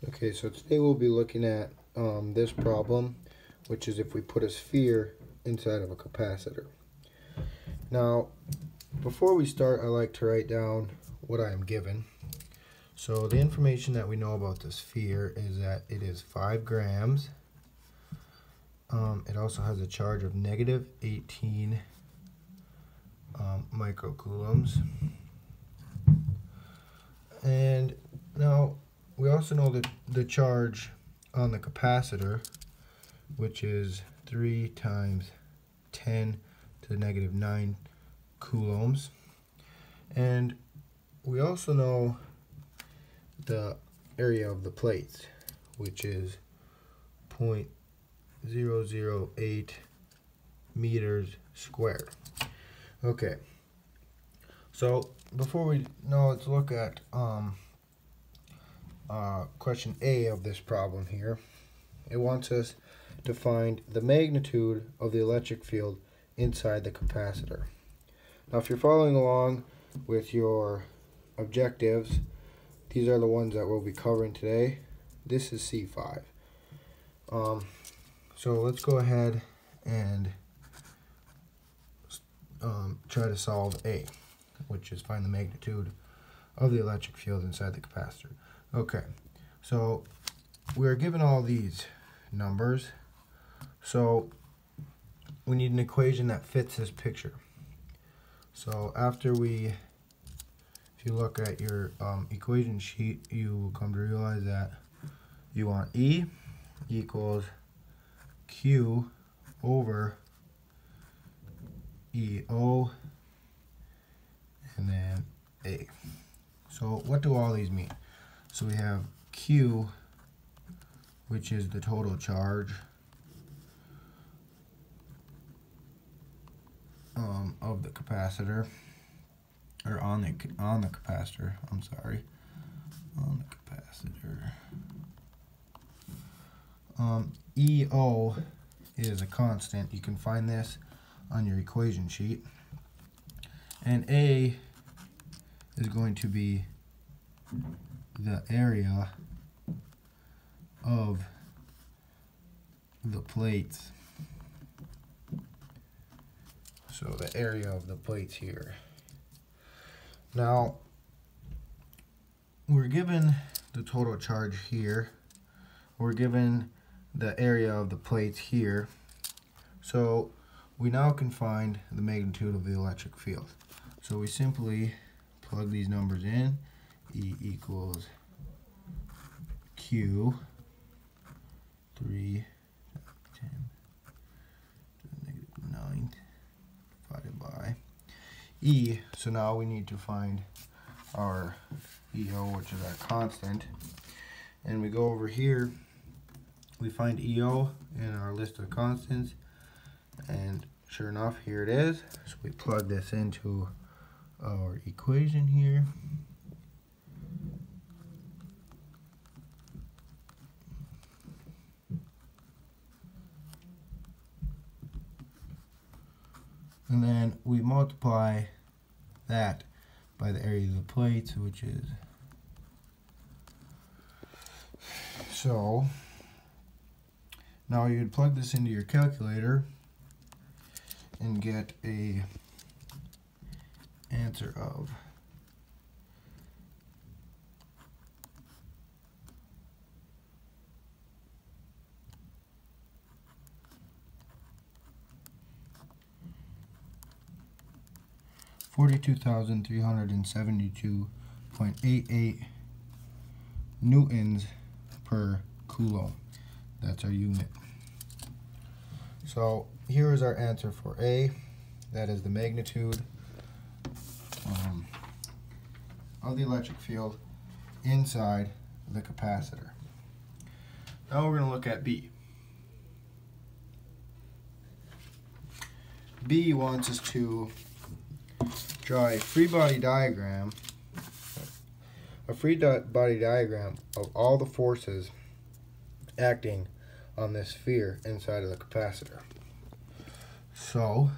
Okay, so today we'll be looking at this problem, which is if we put a sphere inside of a capacitor. Now, before we start, I like to write down what I am given. So the information that we know about the sphere is that it is 5 grams. It also has a charge of negative 18 microcoulombs. And now we also know that the charge on the capacitor, which is 3 times 10 to the negative 9 coulombs. And we also know the area of the plates, which is 0.008 meters squared. Okay, so before we know, let's look at question A of this problem here. It wants us to find the magnitude of the electric field inside the capacitor. Now, if you're following along with your objectives, these are the ones that we'll be covering today. This is C5. So let's go ahead and try to solve A, which is find the magnitude of the electric field inside the capacitor. Okay, so we're given all these numbers, so we need an equation that fits this picture. So after if you look at your equation sheet, you will come to realize that you want E equals Q over EO and then A. So what do all these mean? So we have Q, which is the total charge of the capacitor, or on the capacitor. I'm sorry, on the capacitor. EO is a constant. You can find this on your equation sheet. And A is going to be the area of the plates. So the area of the plates here. Now, we're given the total charge here. We're given the area of the plates here. So we now can find the magnitude of the electric field. So we simply plug these numbers in. E equals Q 3 10 to the negative 9 divided by E. So now we need to find our EO, which is our constant. And we go over here, we find EO in our list of constants, and sure enough, here it is. So we plug this into our equation here. And then we multiply that by the area of the plates, which is, so now you'd plug this into your calculator and get a answer of 42,372.88 newtons per coulomb. That's our unit. So here is our answer for A. That is the magnitude of the electric field inside the capacitor. Now we're going to look at B. B wants us to draw a free body diagram of all the forces acting on this sphere inside of the capacitor. So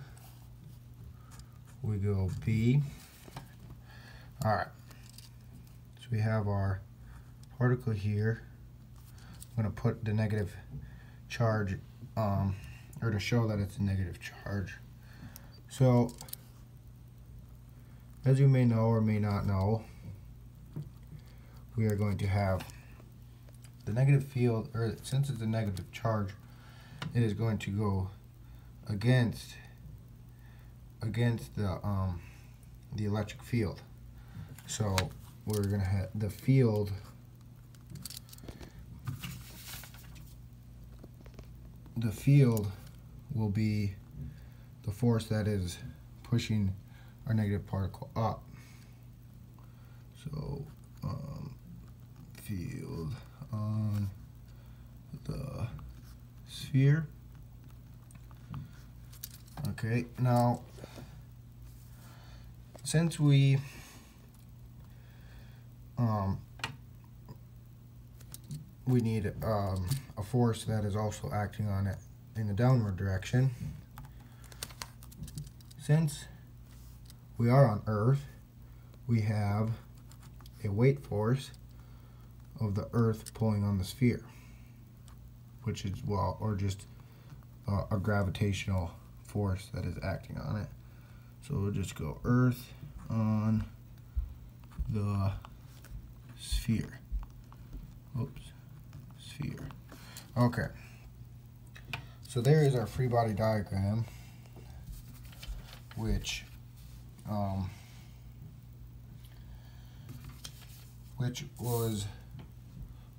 we go B. Alright, so we have our particle here going to put the negative charge, or to show that it's a negative charge. So, as you may know or may not know, we are going to have the negative field, or since it's a negative charge, it is going to go against the electric field. So we're going to have the field will be the force that is pushing our negative particle up. So field on the sphere. Okay, now since we need a force that is also acting on it in the downward direction, since we are on Earth, we have a weight force of the Earth pulling on the sphere, which is, well, or just a gravitational force that is acting on it. So we'll just go Earth on the sphere. Oops, sphere. Okay. So there is our free body diagram, which was,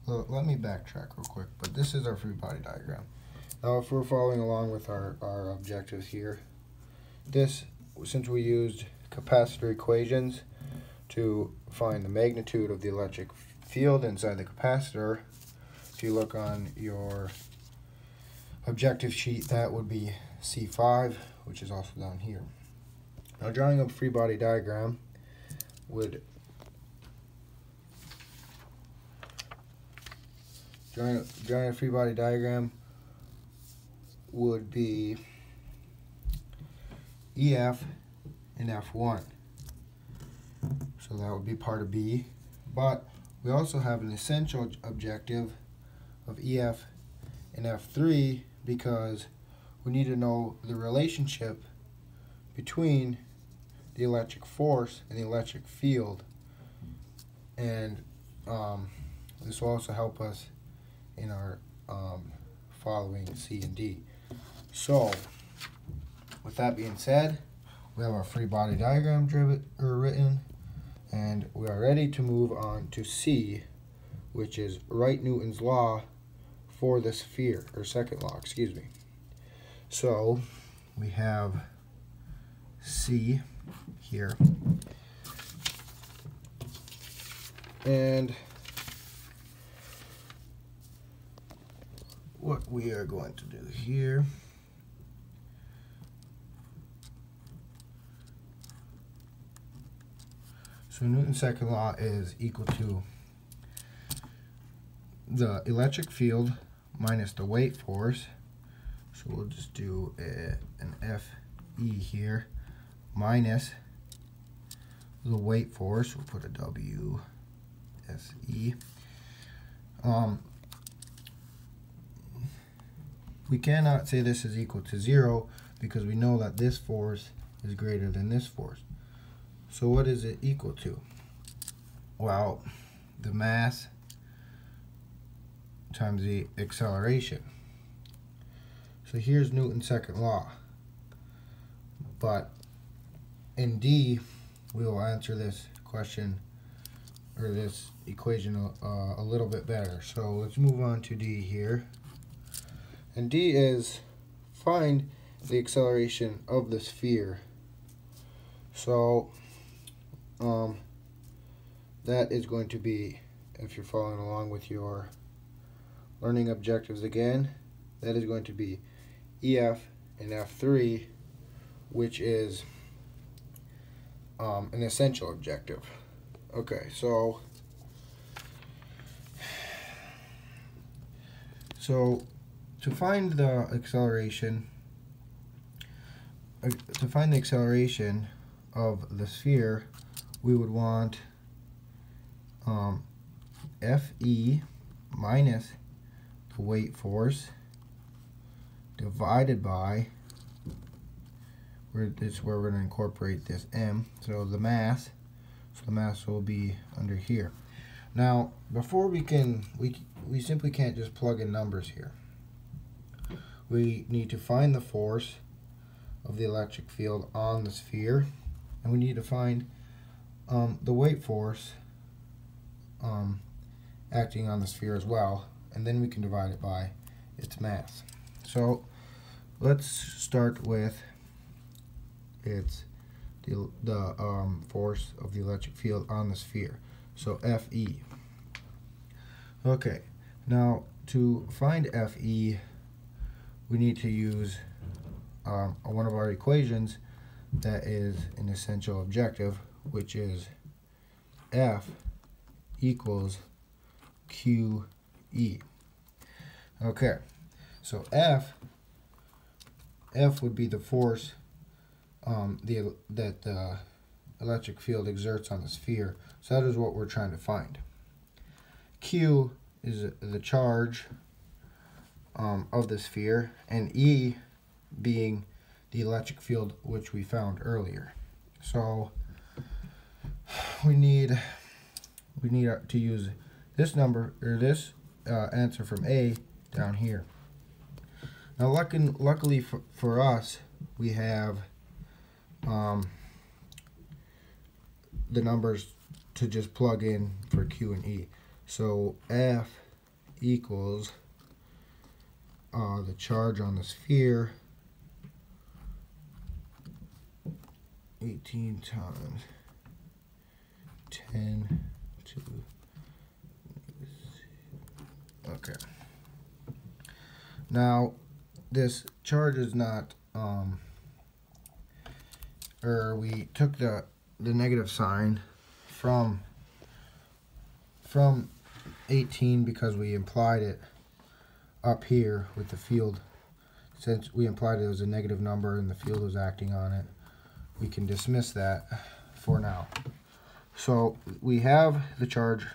well, let me backtrack real quick, but this is our free body diagram. Now if we're following along with our objectives here, this, since we used capacitor equations to find the magnitude of the electric field inside the capacitor, if you look on your objective sheet, that would be C5, which is also down here. Now drawing a free body diagram would drawing a free body diagram would be EF and F1. So that would be part of B. But we also have an essential objective of EF and F3 because we need to know the relationship between the electric force and the electric field. And this will also help us in our following C and D. So, with that being said, we have our free body diagram written, and we are ready to move on to C, which is write Newton's law for the sphere, or second law, excuse me. So, we have C here, and what we are going to do here So Newton's second law is equal to the electric field minus the weight force. So we'll just do an FE here minus the weight force. We'll put a WSE. We cannot say this is equal to 0 because we know that this force is greater than this force. So what is it equal to? Well, the mass times the acceleration. So here's Newton's second law. But in D, we will answer this question or this equation a little bit better. So let's move on to D here. And D is find the acceleration of the sphere. So that is going to be, if you're following along with your learning objectives again, that is going to be EF and F3, which is an essential objective. Okay, so to find the acceleration, of the sphere, we would want FE minus weight force divided by, this is where we're going to incorporate this m, so the mass will be under here. Now before we simply can't just plug in numbers here. We need to find the force of the electric field on the sphere, and we need to find the weight force acting on the sphere as well, and then we can divide it by its mass. So let's start with the force of the electric field on the sphere, so Fe. Okay, now to find Fe, we need to use one of our equations that is an essential objective, which is F equals QE. Okay, so F would be the force that the electric field exerts on the sphere. So that is what we're trying to find. Q is the charge of the sphere, and E being the electric field which we found earlier. So we need to use this number, or this answer from A down here. Now luckily for us, we have the numbers to just plug in for Q and E. So F equals the charge on the sphere, 18 times 10 to, okay. Now this charge is not, or we took the negative sign from 18 because we implied it up here with the field. Since we implied it was a negative number and the field was acting on it, we can dismiss that for now. So we have the charge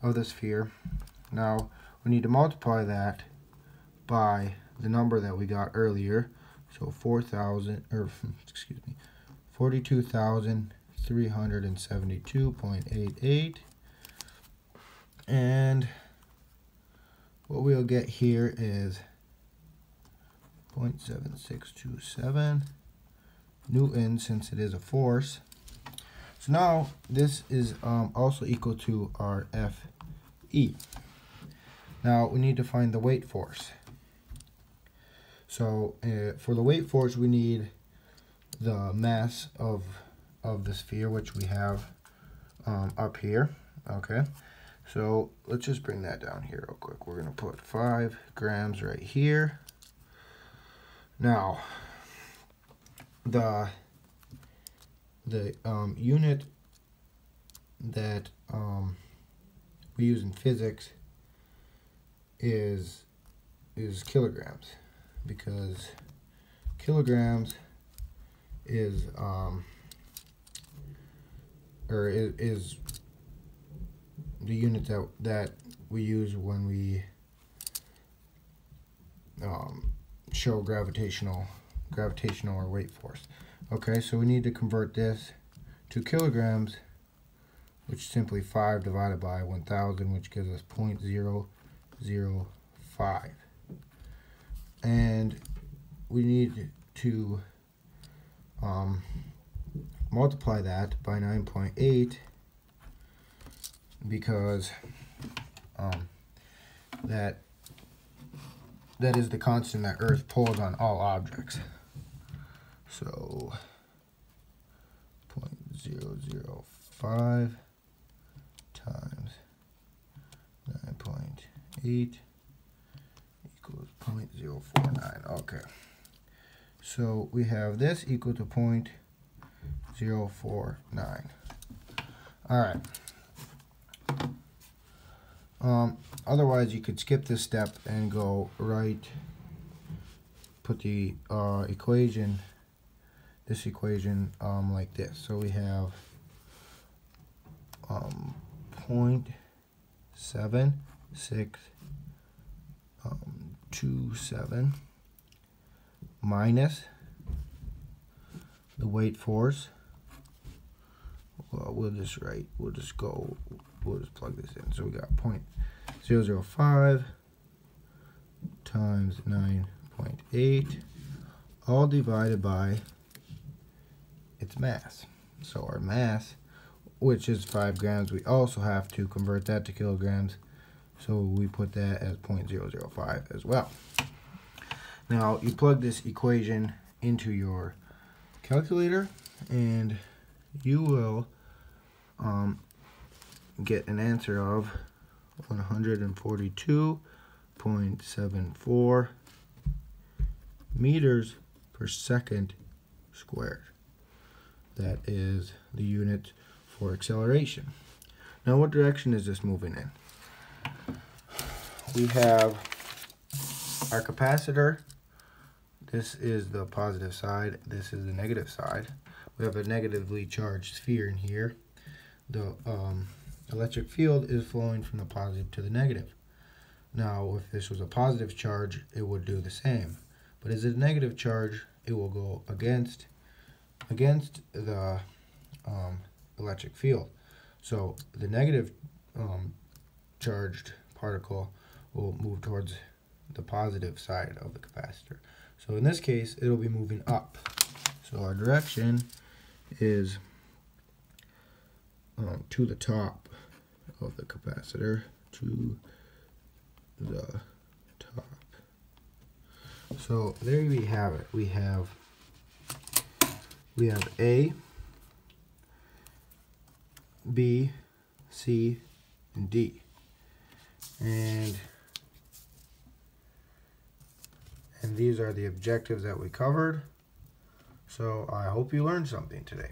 of the sphere. Now we need to multiply that by the number that we got earlier. So 42,372.88, and what we'll get here is 0.7627 newtons, since it is a force. So now this is also equal to our Fe. Now we need to find the weight force. So for the weight force, we need the mass of the sphere, which we have up here. Okay, so let's just bring that down here real quick. We're going to put 5 grams right here. Now the unit that we use in physics is kilograms, because kilograms is is the unit that we use when we show gravitational or weight force. Okay, so we need to convert this to kilograms, which is simply 5 divided by 1,000, which gives us 0.005. And we need to multiply that by 9.8, because that is the constant that Earth pulls on all objects. So 0.005 times 9.8 equals 0.049. Okay, so we have this equal to 0.049. All right. Otherwise, you could skip this step and go right, put the equation like this. So we have 0.76 27 minus the weight force. Well, we'll just plug this in. So we got 0.005 times 9.8, all divided by its mass. So our mass, which is 5 grams, we also have to convert that to kilograms. So we put that as 0.005 as well. Now you plug this equation into your calculator and you will get an answer of 142.74 meters per second squared. That is the unit for acceleration. Now what direction is this moving in? We have our capacitor. This is the positive side. This is the negative side. We have a negatively charged sphere in here. The electric field is flowing from the positive to the negative. Now, if this was a positive charge, it would do the same. But as a negative charge, it will go against the electric field. So the negative charged particle will move towards the positive side of the capacitor. So in this case, it'll be moving up. So our direction is to the top of the capacitor, to the top. So there we have it. We have A, B, C, and D. And these are the objectives that we covered. So I hope you learned something today.